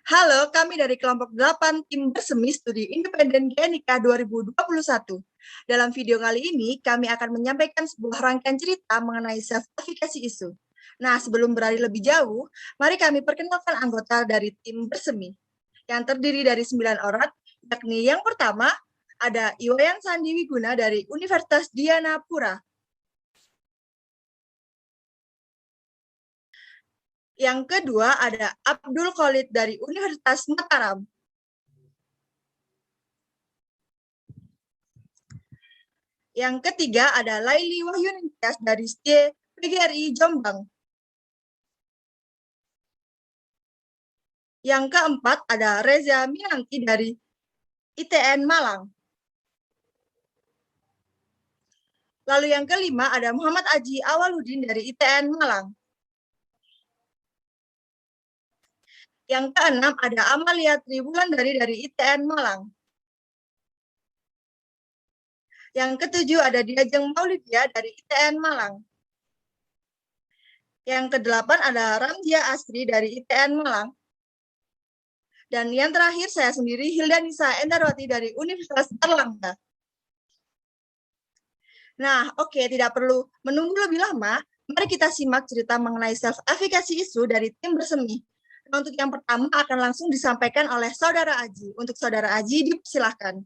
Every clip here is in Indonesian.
Halo, kami dari kelompok 8 tim bersemi studi independen GNIK 2021. Dalam video kali ini, kami akan menyampaikan sebuah rangkaian cerita mengenai self-efficacy isu. Nah, sebelum beralih lebih jauh, mari kami perkenalkan anggota dari tim bersemi, yang terdiri dari 9 orang, yakni yang pertama, ada Iwayan Sandi Wiguna dari Universitas Dianapura. Yang kedua ada Abdul Khalid dari Universitas Mataram. Yang ketiga ada Laili Wahyunintias dari PGRI Jombang. Yang keempat ada Reza Minanti dari ITN Malang. Lalu yang kelima ada Muhammad Aji Awaludin dari ITN Malang. Yang keenam ada Amalia Triwulandari dari ITN Malang. Yang ketujuh ada Diajeng Maulidia dari ITN Malang. Yang kedelapan ada Ramzia Asri dari ITN Malang. Dan yang terakhir saya sendiri, Hilda Nisa Endarwati dari Universitas Erlangga. Nah, oke, tidak perlu menunggu lebih lama, mari kita simak cerita mengenai self-efficacy isu dari tim bersemi. Nah, untuk yang pertama akan langsung disampaikan oleh Saudara Aji. Untuk Saudara Aji, dipersilahkan.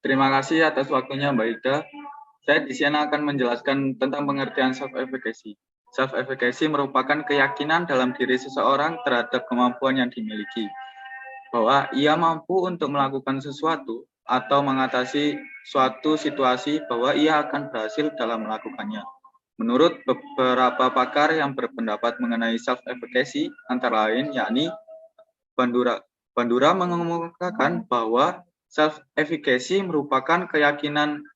Terima kasih atas waktunya Mbak Ida. Saya di sini akan menjelaskan tentang pengertian self-efficacy. Self-efficacy merupakan keyakinan dalam diri seseorang terhadap kemampuan yang dimiliki, bahwa ia mampu untuk melakukan sesuatu atau mengatasi suatu situasi bahwa ia akan berhasil dalam melakukannya. Menurut beberapa pakar yang berpendapat mengenai self-efficacy, antara lain yakni Bandura mengemukakan bahwa self-efficacy merupakan keyakinan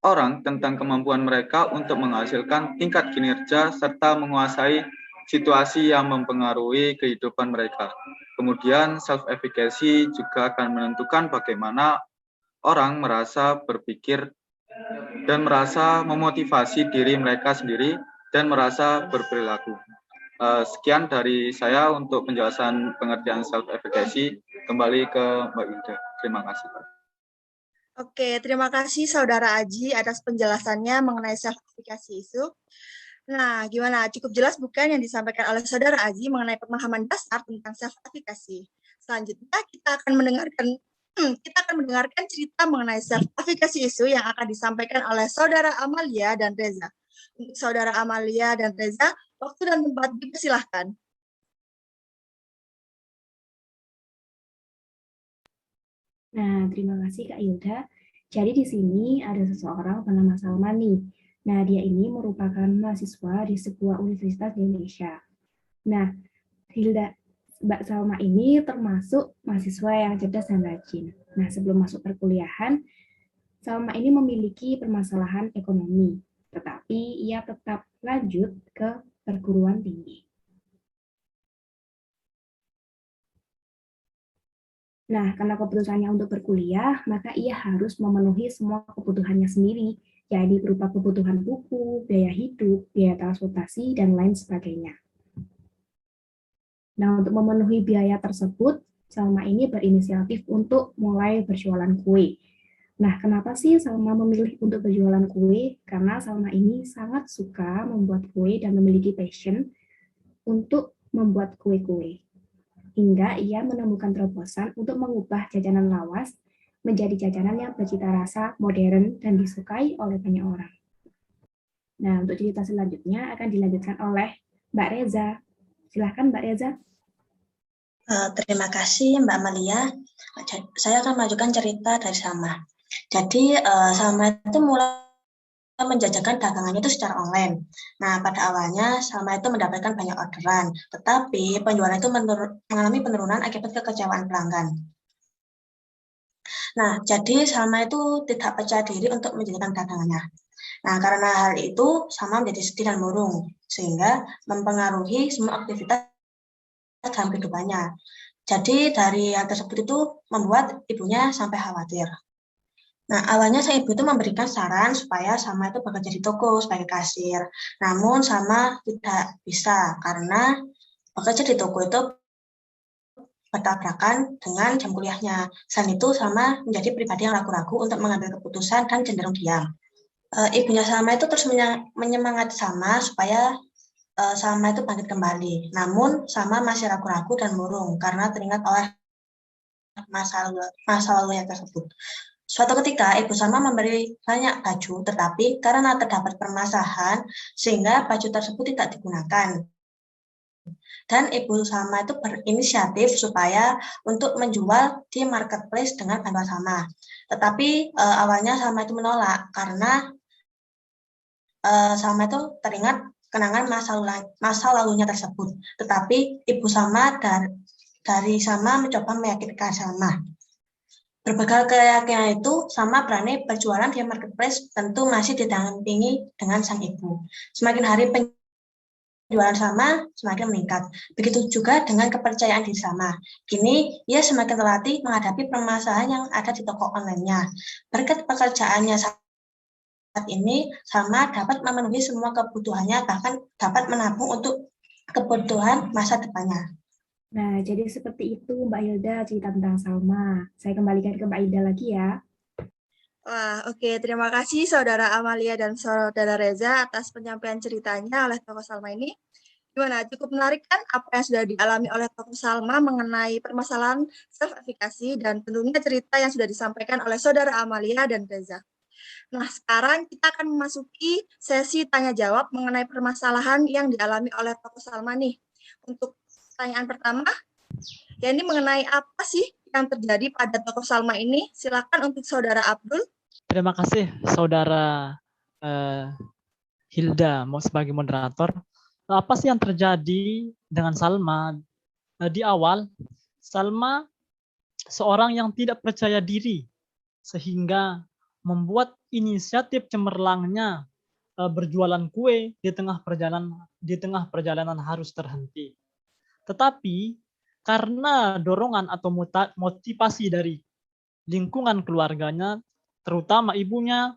orang tentang kemampuan mereka untuk menghasilkan tingkat kinerja serta menguasai situasi yang mempengaruhi kehidupan mereka. Kemudian self-efficacy juga akan menentukan bagaimana orang merasa berpikir dan merasa memotivasi diri mereka sendiri dan merasa berperilaku. Sekian dari saya untuk penjelasan pengertian self-efficacy. Kembali ke Mbak Ida. Terima kasih. Oke, terima kasih Saudara Aji atas penjelasannya mengenai self-efficacy isu. Nah, gimana? Cukup jelas bukan yang disampaikan oleh Saudara Aji mengenai pemahaman dasar tentang self-efficacy. Selanjutnya kita akan mendengarkan cerita mengenai self-efficacy isu yang akan disampaikan oleh Saudara Amalia dan Reza. Untuk Saudara Amalia dan Reza, waktu dan tempat dipersilahkan. Nah, terima kasih Kak Hilda. Jadi di sini ada seseorang bernama Salman nih. Nah, dia ini merupakan mahasiswa di sebuah universitas di Indonesia. Nah, Mbak Salma ini termasuk mahasiswa yang cerdas dan rajin. Nah, sebelum masuk perkuliahan, Salma ini memiliki permasalahan ekonomi, tetapi ia tetap lanjut ke perguruan tinggi. Nah, karena keputusannya untuk berkuliah, maka ia harus memenuhi semua kebutuhannya sendiri, yaitu berupa kebutuhan buku, biaya hidup, biaya transportasi, dan lain sebagainya. Nah, untuk memenuhi biaya tersebut, Salma ini berinisiatif untuk mulai berjualan kue. Nah, kenapa sih Salma memilih untuk berjualan kue? Karena Salma ini sangat suka membuat kue dan memiliki passion untuk membuat kue-kue. Hingga ia menemukan terobosan untuk mengubah jajanan lawas menjadi jajanan yang bercita rasa modern dan disukai oleh banyak orang. Nah, untuk cerita selanjutnya akan dilanjutkan oleh Mbak Reza. Silahkan Mbak Reza. Terima kasih Mbak Amalia. Saya akan melanjutkan cerita dari Salma. Jadi Salma itu mulai menjajakan dagangannya itu secara online. Nah, pada awalnya Salma itu mendapatkan banyak orderan, tetapi penjualan itu mengalami penurunan akibat kekecewaan pelanggan. Nah, jadi Salma itu tidak percaya diri untuk menjajakan dagangannya. Nah, karena hal itu Salma menjadi sedih dan murung, sehingga mempengaruhi semua aktivitas dalam kehidupannya. Jadi dari hal tersebut itu membuat ibunya sampai khawatir. Nah, awalnya sang ibu itu memberikan saran supaya Salma itu bekerja di toko sebagai kasir. Namun Salma tidak bisa karena bekerja di toko itu bertabrakan dengan jam kuliahnya. Selain itu, Salma menjadi pribadi yang ragu-ragu untuk mengambil keputusan dan cenderung diam. Ibunya Salma itu terus menyemangati Salma supaya Salma itu bangkit kembali. Namun, Salma masih ragu-ragu dan murung karena teringat oleh masa lalunya tersebut. Suatu ketika, Ibu Salma memberi banyak baju, tetapi karena terdapat permasalahan, sehingga baju tersebut tidak digunakan. Dan Ibu Salma itu berinisiatif supaya untuk menjual di marketplace dengan bantuan Salma. Tetapi awalnya Salma itu menolak karena Salma itu teringat kenangan masa lalunya tersebut. Tetapi Ibu Salma dari Salma mencoba meyakinkan Salma. Berbekal keyakinan itu, Salma berani berjualan di marketplace, tentu masih didampingi dengan sang ibu. Semakin hari penjualan Salma semakin meningkat. Begitu juga dengan kepercayaan diri Salma. Kini, ia semakin terlatih menghadapi permasalahan yang ada di toko online-nya. Berkat pekerjaannya saat ini, Salma dapat memenuhi semua kebutuhannya, bahkan dapat menabung untuk kebutuhan masa depannya. Nah, jadi seperti itu Mbak Hilda cerita tentang Salma. Saya kembalikan ke Mbak Hilda lagi ya. Wah, oke. Terima kasih Saudara Amalia dan Saudara Reza atas penyampaian ceritanya oleh tokoh Salma ini. Gimana? Cukup menarik kan apa yang sudah dialami oleh tokoh Salma mengenai permasalahan self-efikasi dan tentunya cerita yang sudah disampaikan oleh Saudara Amalia dan Reza. Nah, sekarang kita akan memasuki sesi tanya-jawab mengenai permasalahan yang dialami oleh tokoh Salma nih. Untuk pertanyaan pertama, ya ini mengenai apa sih yang terjadi pada tokoh Salma ini? Silakan untuk Saudara Abdul. Terima kasih Saudara Hilda mau sebagai moderator. Apa sih yang terjadi dengan Salma? Di awal, Salma seorang yang tidak percaya diri sehingga membuat inisiatif cemerlangnya berjualan kue di tengah perjalanan harus terhenti. Tetapi karena dorongan atau motivasi dari lingkungan keluarganya, terutama ibunya,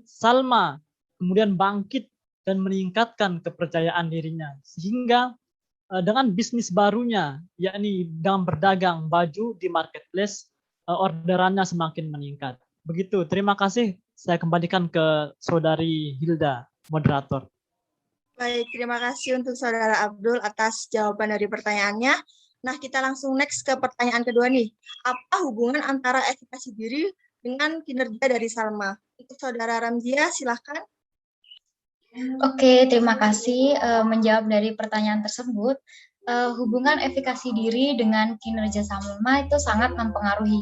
Salma kemudian bangkit dan meningkatkan kepercayaan dirinya. Sehingga dengan bisnis barunya, yakni dengan berdagang baju di marketplace, orderannya semakin meningkat. Begitu, terima kasih. Saya kembalikan ke Saudari Hilda, moderator. Baik, terima kasih untuk Saudara Abdul atas jawaban dari pertanyaannya. Nah, kita langsung next ke pertanyaan kedua nih. Apa hubungan antara efikasi diri dengan kinerja dari Salma? Untuk Saudara Ramzia, silahkan. Oke, terima kasih menjawab dari pertanyaan tersebut. Hubungan efikasi diri dengan kinerja Salma itu sangat mempengaruhi.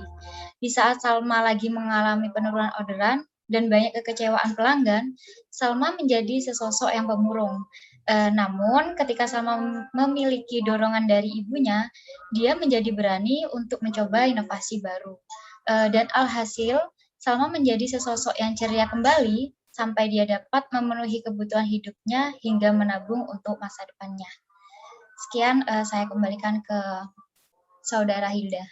Di saat Salma lagi mengalami penurunan orderan dan banyak kekecewaan pelanggan, Salma menjadi sesosok yang pemurung. Namun, ketika Salma memiliki dorongan dari ibunya, dia menjadi berani untuk mencoba inovasi baru. Dan alhasil, Salma menjadi sesosok yang ceria kembali sampai dia dapat memenuhi kebutuhan hidupnya hingga menabung untuk masa depannya. Sekian, saya kembalikan ke Saudara Hilda.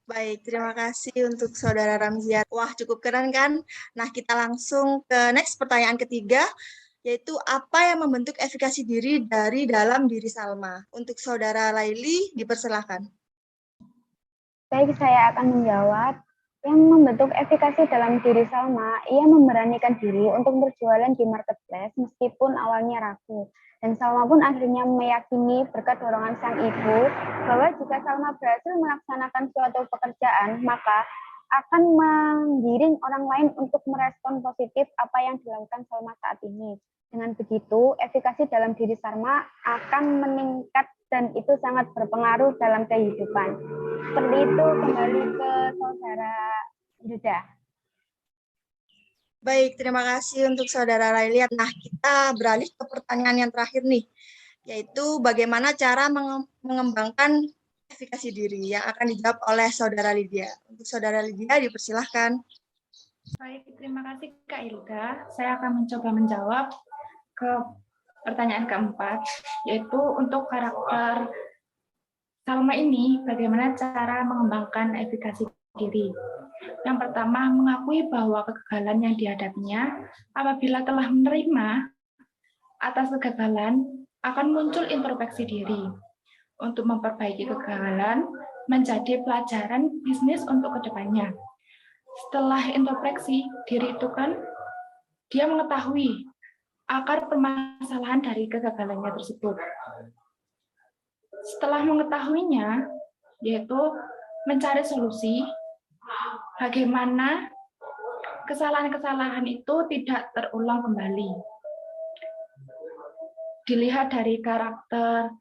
Baik, terima kasih untuk Saudara Ramzia. Wah, cukup keren kan? Nah, kita langsung ke next pertanyaan ketiga, yaitu apa yang membentuk efikasi diri dari dalam diri Salma? Untuk Saudara Laili, dipersilahkan. Baik, saya akan menjawab. Yang membentuk efikasi dalam diri Salma, ia memberanikan diri untuk berjualan di marketplace meskipun awalnya ragu. Dan Salma pun akhirnya meyakini berkat dorongan sang ibu bahwa jika Salma berhasil melaksanakan suatu pekerjaan, maka akan menggiring orang lain untuk merespon positif apa yang dilakukan Salma saat ini. Dengan begitu, efikasi dalam diri Salma akan meningkat dan itu sangat berpengaruh dalam kehidupan. Seperti itu, kembali ke Saudara Hilda. Baik, terima kasih untuk Saudara Laili. Nah, kita beralih ke pertanyaan yang terakhir nih, yaitu bagaimana cara mengembangkan efikasi diri yang akan dijawab oleh Saudara Lydia. Untuk Saudara Lydia, dipersilahkan. Baik, terima kasih Kak Hilda. Saya akan mencoba menjawab ke pertanyaan keempat, yaitu untuk karakter Salma ini, bagaimana cara mengembangkan efikasi diri. Yang pertama, mengakui bahwa kegagalan yang dihadapinya. Apabila telah menerima atas kegagalan, akan muncul introspeksi diri untuk memperbaiki kegagalan menjadi pelajaran bisnis untuk kedepannya. Setelah introspeksi diri itu kan dia mengetahui akar permasalahan dari kegagalannya tersebut. Setelah mengetahuinya, yaitu mencari solusi bagaimana kesalahan-kesalahan itu tidak terulang kembali. Dilihat dari karakter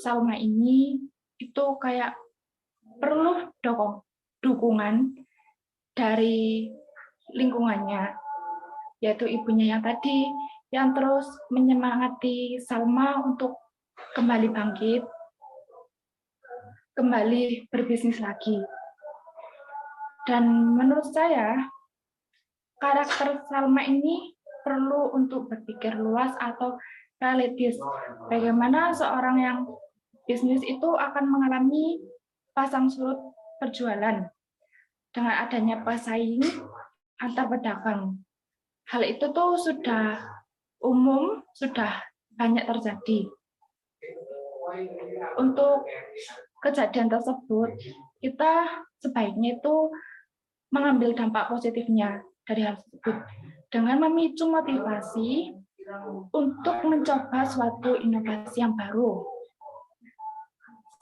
Salma ini, itu kayak perlu dukungan dari lingkungannya, yaitu ibunya yang tadi, yang terus menyemangati Salma untuk kembali bangkit, kembali berbisnis lagi. Dan menurut saya, karakter Salma ini perlu untuk berpikir luas atau realistis. Bagaimana seorang yang bisnis itu akan mengalami pasang surut perjualan dengan adanya pesaing antar pedagang. Hal itu tuh sudah umum, sudah banyak terjadi. Untuk kejadian tersebut, kita sebaiknya itu mengambil dampak positifnya dari hal tersebut dengan memicu motivasi untuk mencoba suatu inovasi yang baru.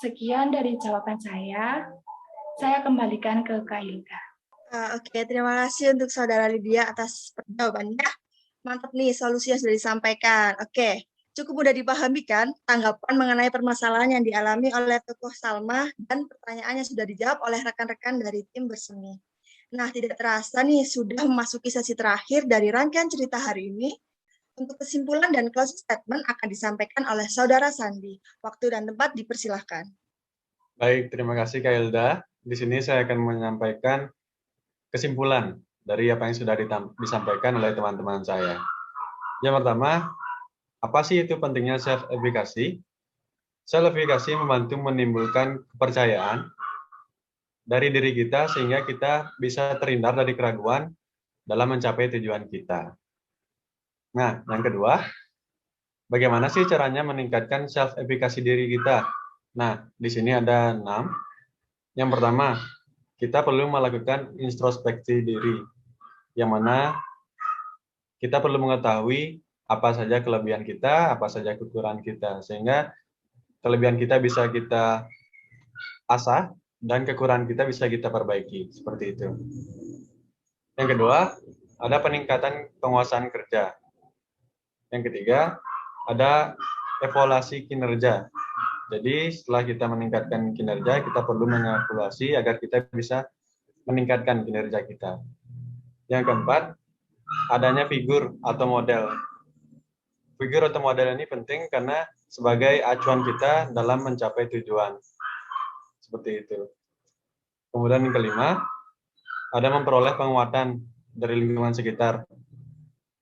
Sekian dari jawaban saya kembalikan ke Kak Hilda. Oke, terima kasih untuk Saudara Lydia atas jawabannya. Mantap nih solusi yang sudah disampaikan. Oke, cukup mudah dipahami kan tanggapan mengenai permasalahan yang dialami oleh tokoh Salma dan pertanyaannya sudah dijawab oleh rekan-rekan dari tim bersemi. Nah, tidak terasa nih sudah memasuki sesi terakhir dari rangkaian cerita hari ini. Untuk kesimpulan dan closing statement akan disampaikan oleh Saudara Sandi. Waktu dan tempat dipersilahkan. Baik, terima kasih Kak Hilda. Di sini saya akan menyampaikan kesimpulan dari apa yang sudah disampaikan oleh teman-teman saya. Yang pertama, apa sih itu pentingnya self-efficacy? Self-efficacy membantu menimbulkan kepercayaan dari diri kita sehingga kita bisa terhindar dari keraguan dalam mencapai tujuan kita. Nah, yang kedua, bagaimana sih caranya meningkatkan self-efficacy diri kita? Nah, di sini ada 6. Yang pertama, kita perlu melakukan introspeksi diri, yang mana kita perlu mengetahui apa saja kelebihan kita, apa saja kekurangan kita, sehingga kelebihan kita bisa kita asah dan kekurangan kita bisa kita perbaiki, seperti itu. Yang kedua, ada peningkatan penguasaan kerja. Yang ketiga, ada evaluasi kinerja. Jadi setelah kita meningkatkan kinerja, kita perlu mengevaluasi agar kita bisa meningkatkan kinerja kita. Yang keempat, adanya figur atau model. Figur atau model ini penting karena sebagai acuan kita dalam mencapai tujuan. Seperti itu. Kemudian yang kelima, ada memperoleh penguatan dari lingkungan sekitar.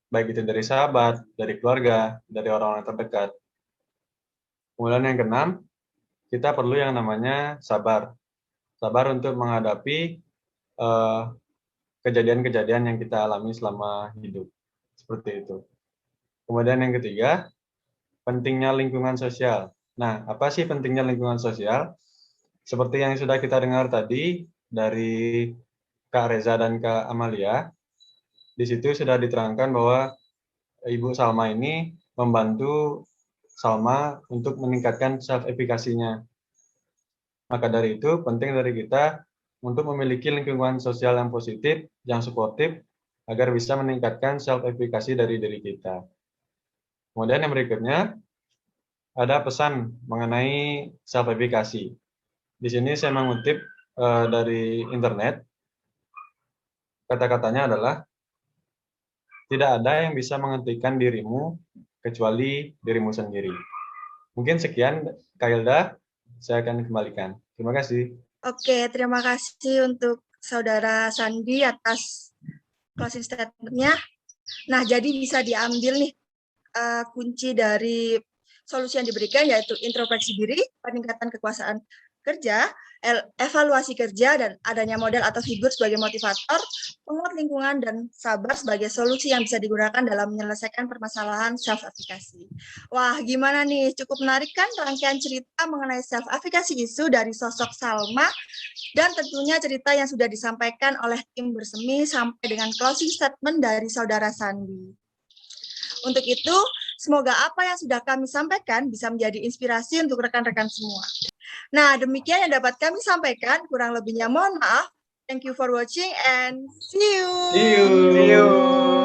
Baik itu dari sahabat, dari keluarga, dari orang-orang terdekat. Kemudian yang keenam, kita perlu yang namanya sabar. Sabar untuk menghadapi kejadian-kejadian yang kita alami selama hidup. Seperti itu. Kemudian yang ketiga, pentingnya lingkungan sosial. Nah, apa sih pentingnya lingkungan sosial? Seperti yang sudah kita dengar tadi dari Kak Reza dan Kak Amalia, di situ sudah diterangkan bahwa Ibu Salma ini membantu Salma untuk meningkatkan self-effikasinya. Maka dari itu, penting dari kita untuk memiliki lingkungan sosial yang positif, yang suportif, agar bisa meningkatkan self-effikasi dari diri kita. Kemudian yang berikutnya, ada pesan mengenai self-effikasi. Di sini saya mengutip dari internet, kata-katanya adalah, tidak ada yang bisa menghentikan dirimu kecuali dirimu sendiri. Mungkin sekian, Kak Hilda, saya akan kembalikan. Terima kasih. Oke, terima kasih untuk Saudara Sandi atas closing statement-nya. Nah, jadi bisa diambil nih kunci dari solusi yang diberikan, yaitu introspeksi diri, peningkatan kerja, evaluasi kerja, dan adanya model atau figur sebagai motivator, penguat lingkungan, dan sabar sebagai solusi yang bisa digunakan dalam menyelesaikan permasalahan self-efficacy. Wah, gimana nih? Cukup menarik kan rangkaian cerita mengenai self-efficacy isu dari sosok Salma, dan tentunya cerita yang sudah disampaikan oleh tim bersemi sampai dengan closing statement dari Saudara Sandi. Untuk itu, semoga apa yang sudah kami sampaikan bisa menjadi inspirasi untuk rekan-rekan semua. Nah, demikian yang dapat kami sampaikan. Kurang lebihnya mohon maaf. Thank you for watching and see you. See you.